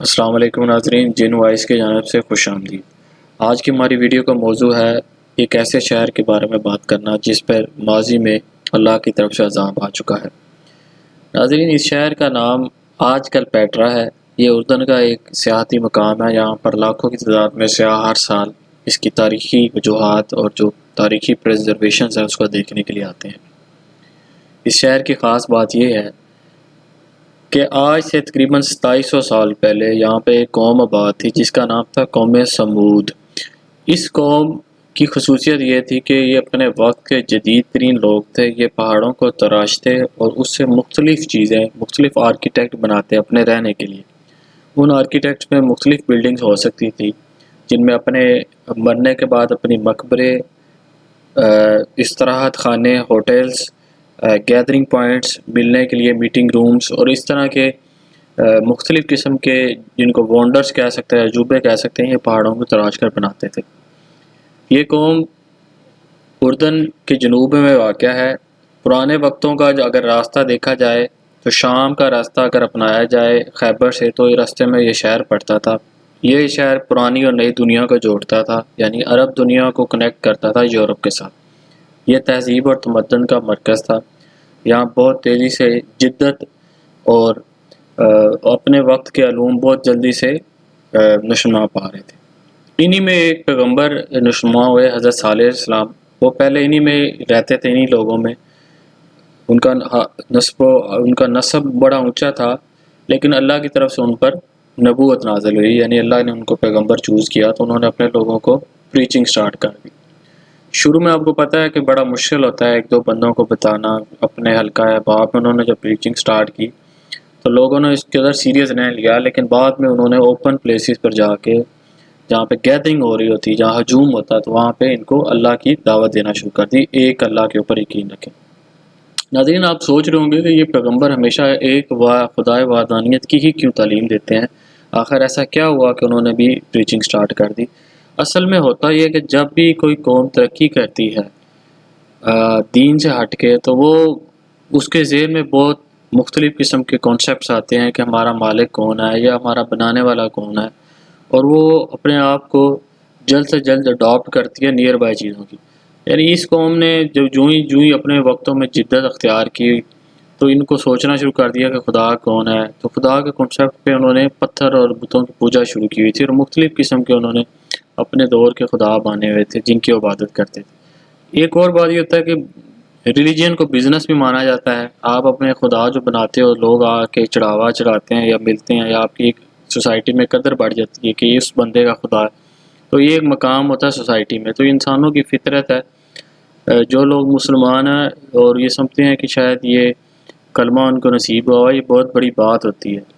السلام علیکم ناظرین، جن وائس کی جانب سے خوش آمدید۔ آج کی ہماری ویڈیو کا موضوع ہے ایک ایسے شہر کے بارے میں بات کرنا جس پر ماضی میں اللہ کی طرف سے عذاب آ چکا ہے۔ ناظرین، اس شہر کا نام آج کل پیٹرا ہے۔ یہ اردن کا ایک سیاحتی مقام ہے۔ یہاں پر لاکھوں کی تعداد میں سیاح ہر سال اس کی تاریخی وجوہات اور جو تاریخی پریزرویشنز ہیں اس کو دیکھنے کے لیے آتے ہیں۔ اس شہر کی خاص بات یہ ہے کہ آج سے تقریباً 2700 سال پہلے یہاں پہ ایک قوم آباد تھی جس کا نام تھا قوم سمود۔ اس قوم کی خصوصیت یہ تھی کہ یہ اپنے وقت کے جدید ترین لوگ تھے۔ یہ پہاڑوں کو تراشتے اور اس سے مختلف چیزیں، مختلف آرکیٹیکٹ بناتے اپنے رہنے کے لیے۔ ان آرکیٹیکٹس میں مختلف بلڈنگز ہو سکتی تھی جن میں اپنے مرنے کے بعد اپنی مقبرے، استراحت خانے، ہوٹلز، گیدرنگ پوائنٹس، ملنے کے لیے میٹنگ رومز اور اس طرح کے مختلف قسم کے جن کو وانڈرز کہہ سکتے ہیں، عجوبے کہہ سکتے ہیں، یہ پہاڑوں کو تراش کر بناتے تھے۔ یہ قوم اردن کے جنوب میں واقع ہے۔ پرانے وقتوں کا اگر راستہ دیکھا جائے تو شام کا راستہ اگر اپنایا جائے خیبر سے تو یہ راستے میں یہ شہر پڑتا تھا۔ یہ شہر پرانی اور نئی دنیا کو جوڑتا تھا، یعنی عرب دنیا کو کنیکٹ کرتا تھا یورپ کے ساتھ۔ یہ تہذیب اور تمدن کا مرکز تھا۔ یہاں بہت تیزی سے جدت اور اپنے وقت کے علوم بہت جلدی سے نشوما پا رہے تھے۔ انہی میں ایک پیغمبر نشوما ہوئے، حضرت صالح علیہ السلام۔ وہ پہلے انہی میں رہتے تھے، انہی لوگوں میں۔ ان کا نسب بڑا اونچا تھا، لیکن اللہ کی طرف سے ان پر نبوت نازل ہوئی، یعنی اللہ نے ان کو پیغمبر چوز کیا تو انہوں نے اپنے لوگوں کو پریچنگ سٹارٹ کر دی۔ شروع میں آپ کو پتہ ہے کہ بڑا مشکل ہوتا ہے ایک دو بندوں کو بتانا۔ اپنے حلقہ احباب میں انہوں نے جب پریچنگ سٹارٹ کی تو لوگوں نے اس کے اندر سیریس نہیں لیا، لیکن بعد میں انہوں نے اوپن پلیسز پر جا کے، جہاں پہ گیدرنگ ہو رہی ہوتی، جہاں ہجوم ہوتا، تو وہاں پہ ان کو اللہ کی دعوت دینا شروع کر دی، ایک اللہ کے اوپر یقین رکھیں۔ ناظرین، آپ سوچ رہے ہوں گے کہ یہ پیغمبر ہمیشہ ایک خدائے وحدانیت کی ہی کیوں تعلیم دیتے ہیں؟ آخر ایسا کیا ہوا کہ انہوں نے بھی پریچنگ سٹارٹ کر دی؟ اصل میں ہوتا یہ کہ جب بھی کوئی قوم ترقی کرتی ہے دین سے ہٹ کے، تو وہ اس کے ذہن میں بہت مختلف قسم کے کانسیپٹس آتے ہیں کہ ہمارا مالک کون ہے یا ہمارا بنانے والا کون ہے، اور وہ اپنے آپ کو جلد سے جلد اڈاپٹ کرتی ہے نیئر بائی چیزوں کی۔ یعنی اس قوم نے جو ہی اپنے وقتوں میں جدت اختیار کی تو ان کو سوچنا شروع کر دیا کہ خدا کون ہے، تو خدا کے کنسیپٹ پہ انہوں نے پتھر اور بتوں کی پوجا شروع کی ہوئی تھی، اور مختلف قسم کے انہوں نے اپنے دور کے خدا بانے ہوئے تھے جن کی عبادت کرتے تھے۔ ایک اور بات یہ ہوتا ہے کہ ریلیجن کو بزنس بھی مانا جاتا ہے۔ آپ اپنے خدا جو بناتے ہو، لوگ آ کے چڑھاوا چڑھاتے ہیں یا ملتے ہیں، یا آپ کی ایک سوسائٹی میں قدر بڑھ جاتی ہے کہ اس بندے کا خدا ہے، تو یہ ایک مقام ہوتا ہے سوسائٹی میں۔ تو انسانوں کی فطرت ہے، جو لوگ مسلمان ہیں اور یہ سمجھتے ہیں کہ شاید یہ کلمہ ان کو نصیب ہوا، یہ بہت بڑی بات ہوتی ہے۔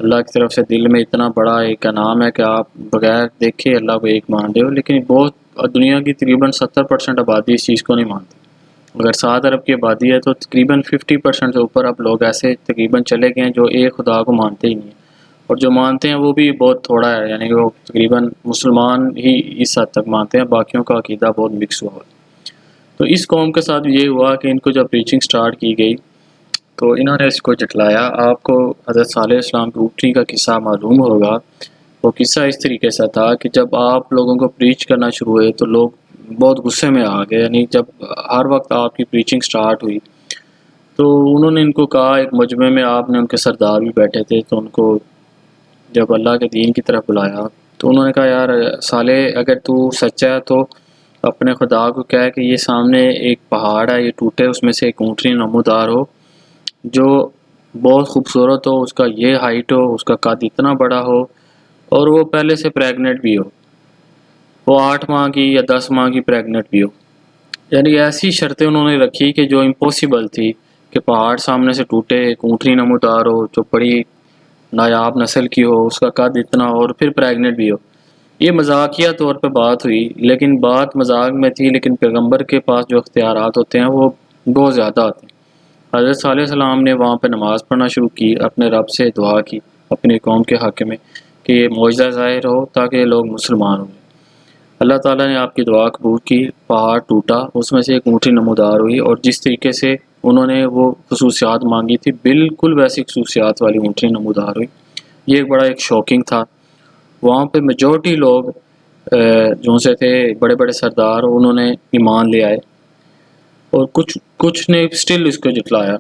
اللہ کی طرف سے دل میں اتنا بڑا ایک انعام ہے کہ آپ بغیر دیکھے اللہ کو ایک مان رہے ہو، لیکن بہت دنیا کی تقریباً 70% آبادی اس چیز کو نہیں مانتی۔ اگر 7 ارب کی آبادی ہے تو تقریباً 50% سے اوپر اب لوگ ایسے تقریباً چلے گئے ہیں جو ایک خدا کو مانتے ہی نہیں ہیں، اور جو مانتے ہیں وہ بھی بہت تھوڑا ہے، یعنی وہ تقریباً مسلمان ہی اس حد تک مانتے ہیں، باقیوں کا عقیدہ بہت مکس ہوا ہے۔ تو اس قوم کے ساتھ یہ ہوا کہ ان کو جب پریچنگ سٹارٹ کی گئی تو انہوں نے اس کو جھٹلایا۔ آپ کو حضرت صالح علیہ السلام کی اونٹنی کا قصہ معلوم ہوگا۔ وہ قصہ اس طریقے سے تھا کہ جب آپ لوگوں کو پریچ کرنا شروع ہوئے تو لوگ بہت غصے میں آ گئے، یعنی جب ہر وقت آپ کی پریچنگ سٹارٹ ہوئی تو انہوں نے ان کو کہا، ایک مجمع میں آپ نے ان کے سردار بھی بیٹھے تھے، تو ان کو جب اللہ کے دین کی طرف بلایا تو انہوں نے کہا، یار صالح، اگر تو سچا ہے تو اپنے خدا کو کہہ کہ یہ سامنے ایک پہاڑ ہے، یہ ٹوٹے، اس میں سے ایک اونٹنی نمودار ہو جو بہت خوبصورت ہو، اس کا یہ ہائٹ ہو، اس کا قد اتنا بڑا ہو، اور وہ پہلے سے پریگننٹ بھی ہو، وہ 8 ماہ کی یا 10 ماہ کی پریگننٹ بھی ہو۔ یعنی ایسی شرطیں انہوں نے رکھی کہ جو امپاسبل تھی، کہ پہاڑ سامنے سے ٹوٹے، ایک اونٹنی نمودار ہو جو بڑی نایاب نسل کی ہو، اس کا قد اتنا ہو، اور پھر پریگننٹ بھی ہو۔ یہ مذاقیہ طور پہ بات ہوئی، لیکن بات مذاق میں تھی، لیکن پیغمبر کے پاس جو اختیارات ہوتے ہیں وہ بہت زیادہ ہوتے ہیں۔ حضرت صالح علیہ السلام نے وہاں پہ نماز پڑھنا شروع کی، اپنے رب سے دعا کی اپنی قوم کے حق میں کہ یہ معجزہ ظاہر ہو تاکہ یہ لوگ مسلمان ہوں۔ اللہ تعالیٰ نے آپ کی دعا قبول کی، پہاڑ ٹوٹا، اس میں سے ایک اونٹنی نمودار ہوئی، اور جس طریقے سے انہوں نے وہ خصوصیات مانگی تھی بالکل ویسی خصوصیات والی اونٹنی نمودار ہوئی۔ یہ ایک بڑا شوکنگ تھا. وہاں پہ میجورٹی لوگ جو سے تھے بڑے بڑے سردار انہوں نے ایمان لے آئے اور کچھ نے اسٹل اس کو جھٹلایا.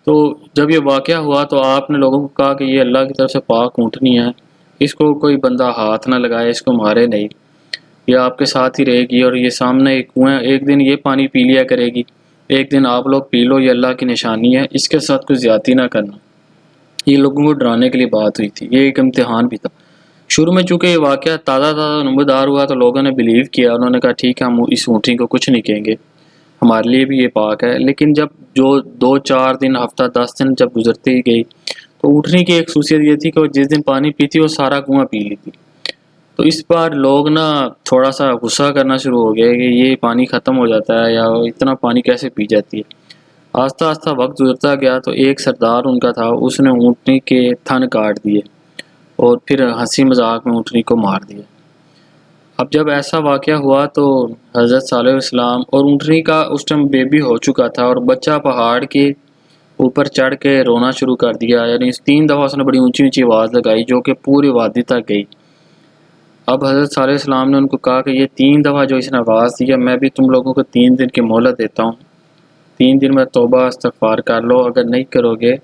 تو جب یہ واقعہ ہوا تو آپ نے لوگوں کو کہا کہ یہ اللہ کی طرف سے پاک اونٹنی ہے, اس کو کوئی بندہ ہاتھ نہ لگائے, اس کو مارے نہیں, یہ آپ کے ساتھ ہی رہے گی اور یہ سامنے ایک کنواں, ایک دن یہ پانی پی لیا کرے گی, ایک دن آپ لوگ پی لو, یہ اللہ کی نشانی ہے, اس کے ساتھ کوئی زیادتی نہ کرنا. یہ لوگوں کو ڈرانے کے لیے بات ہوئی تھی, یہ ایک امتحان بھی تھا. شروع میں چونکہ یہ واقعہ تازہ نمودار ہوا تو لوگوں نے بلیو کیا, انہوں نے کہا ٹھیک ہے ہم اس اونٹنی کو کچھ نہیں کہیں گے, ہمارے لیے بھی یہ پاک ہے. لیکن جب جو 2-4 دن, ہفتہ 10 دن جب گزرتے ہی گئی تو اونٹنی کی ایک خصوصیت یہ تھی کہ وہ جس دن پانی پیتی وہ سارا کنواں پی لیتی. تو اس بار لوگ نا تھوڑا سا غصہ کرنا شروع ہو گئے کہ یہ پانی ختم ہو جاتا ہے یا اتنا پانی کیسے پی جاتی ہے. آہستہ آہستہ وقت گزرتا گیا تو ایک سردار ان کا تھا, اس نے اونٹنی کے تھن کاٹ دیے اور پھر ہنسی مذاق میں اونٹنی کو مار دیا. اب جب ایسا واقعہ ہوا تو حضرت صالح علیہ السلام اور اونٹنی کا اس ٹائم بیبی ہو چکا تھا اور بچہ پہاڑ کے اوپر چڑھ کے رونا شروع کر دیا. یعنی 3 دفعہ اس نے بڑی اونچی اونچی آواز لگائی جو کہ پوری وادی تک گئی. اب حضرت صالح علیہ السلام نے ان کو کہا کہ یہ 3 دفعہ جو اس نے آواز دی ہے, میں بھی تم لوگوں کو 3 دن کی مہلت دیتا ہوں, 3 دن میں توبہ استغفار کر لو, اگر نہیں کرو گے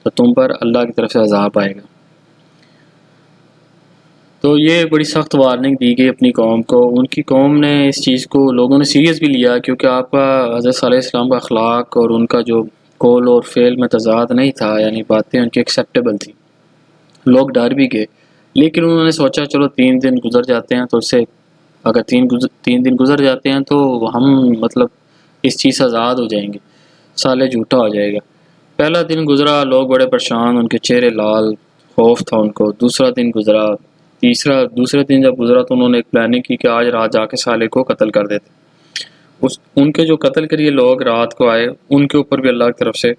تو تم پر اللہ کی طرف سے عذاب آئے گا. تو یہ بڑی سخت وارننگ دی گئی اپنی قوم کو. ان کی قوم نے اس چیز کو لوگوں نے سیریس بھی لیا کیونکہ آپ کا حضرت صالح علیہ السلام کا اخلاق اور ان کا جو قول اور فعل میں تضاد نہیں تھا, یعنی باتیں ان کی ایکسیپٹیبل تھیں. لوگ ڈر بھی گئے, لیکن انہوں نے سوچا چلو 3 دن گزر جاتے ہیں تو اس سے اگر 3 دن گزر جاتے ہیں تو ہم مطلب اس چیز سے آزاد ہو جائیں گے, صالح جھوٹا ہو جائے گا. پہلا دن گزرا, لوگ بڑے پریشان, ان کے چہرے لال, خوف تھا ان کو. دوسرا دن گزرا, دوسرے دن جب گزرا تو انہوں نے ایک پلاننگ کی کہ آج رات جا کے صالح کو قتل کر دیتے. ان کے جو قتل کریے لوگ رات کو آئے, ان کے اوپر بھی اللہ کی طرف سے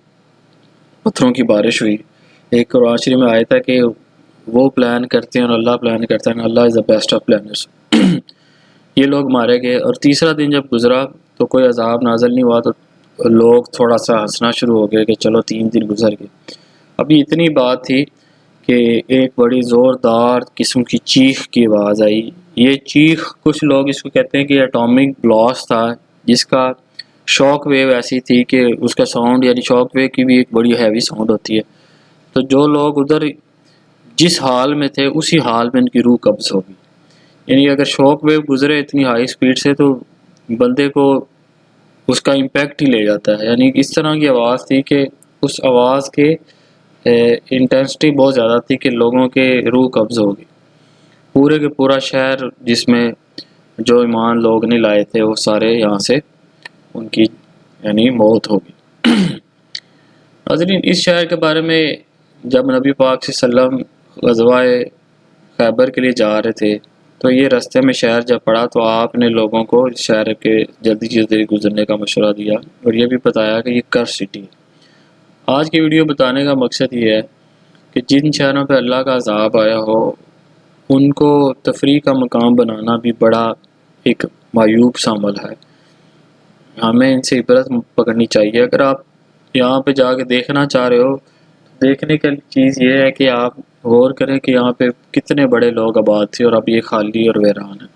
پتھروں کی بارش ہوئی. ایک قرآن شریف میں آیا تھا کہ وہ پلان کرتے ہیں اور اللہ پلان کرتا ہے, اللہ از دا بیسٹ آف پلانرز. یہ لوگ مارے گئے. اور تیسرا دن جب گزرا تو کوئی عذاب نازل نہیں ہوا تو لوگ تھوڑا سا ہنسنا شروع ہو گئے کہ چلو 3 دن گزر گئے. ابھی اتنی بات تھی کہ ایک بڑی زوردار قسم کی چیخ کی آواز آئی. یہ چیخ کچھ لوگ اس کو کہتے ہیں کہ اٹامک بلاسٹ تھا, جس کا شاک ویو ایسی تھی کہ اس کا ساؤنڈ, یعنی شاک ویو کی بھی ایک بڑی ہیوی ساؤنڈ ہوتی ہے. تو جو لوگ ادھر جس حال میں تھے اسی حال میں ان کی روح قبض ہوگی. یعنی اگر شاک ویو گزرے اتنی ہائی سپیڈ سے تو بندے کو اس کا امپیکٹ ہی لے جاتا ہے. یعنی اس طرح کی آواز تھی کہ اس آواز کے انٹینسٹی بہت زیادہ تھی کہ لوگوں کے روح قبض ہوگی. پورے کے پورا شہر جس میں جو ایمان لوگ نہیں لائے تھے وہ سارے یہاں سے ان کی یعنی موت ہوگی. حاضرین, اس شہر کے بارے میں جب نبی پاک صلی اللہ علیہ وسلم غزوہ خیبر کے لیے جا رہے تھے تو یہ راستے میں شہر جب پڑا تو آپ نے لوگوں کو اس شہر کے جلدی جلدی گزرنے کا مشورہ دیا اور یہ بھی بتایا کہ یہ کرس سٹی ہے. آج کی ویڈیو بتانے کا مقصد یہ ہے کہ جن شہروں پہ اللہ کا عذاب آیا ہو ان کو تفریح کا مقام بنانا بھی بڑا ایک معیوب سا عمل ہے. ہمیں ان سے عبرت پکڑنی چاہیے. اگر آپ یہاں پہ جا کے دیکھنا چاہ رہے ہو, دیکھنے کی چیز یہ ہے کہ آپ غور کریں کہ یہاں پہ کتنے بڑے لوگ آباد تھے اور اب یہ خالی اور ویران ہے.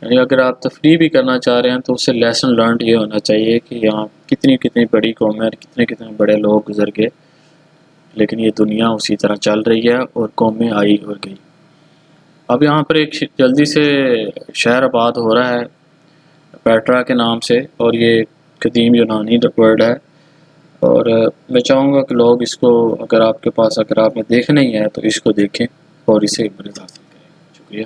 یعنی اگر آپ تفریح بھی کرنا چاہ رہے ہیں تو اس سے لیسن لرنڈ یہ ہونا چاہیے کہ یہاں کتنی بڑی قومیں اور کتنے بڑے لوگ گزر گئے, لیکن یہ دنیا اسی طرح چل رہی ہے اور قومیں آئی اور گئی. اب یہاں پر ایک جلدی سے شہر آباد ہو رہا ہے پیٹرا کے نام سے, اور یہ قدیم یونانی ورڈ ہے. اور میں چاہوں گا کہ لوگ اس کو اگر آپ کے پاس اگر آپ نے دیکھنا ہی ہے تو اس کو دیکھیں اور اسے عبرت حاصل کریں. شکریہ.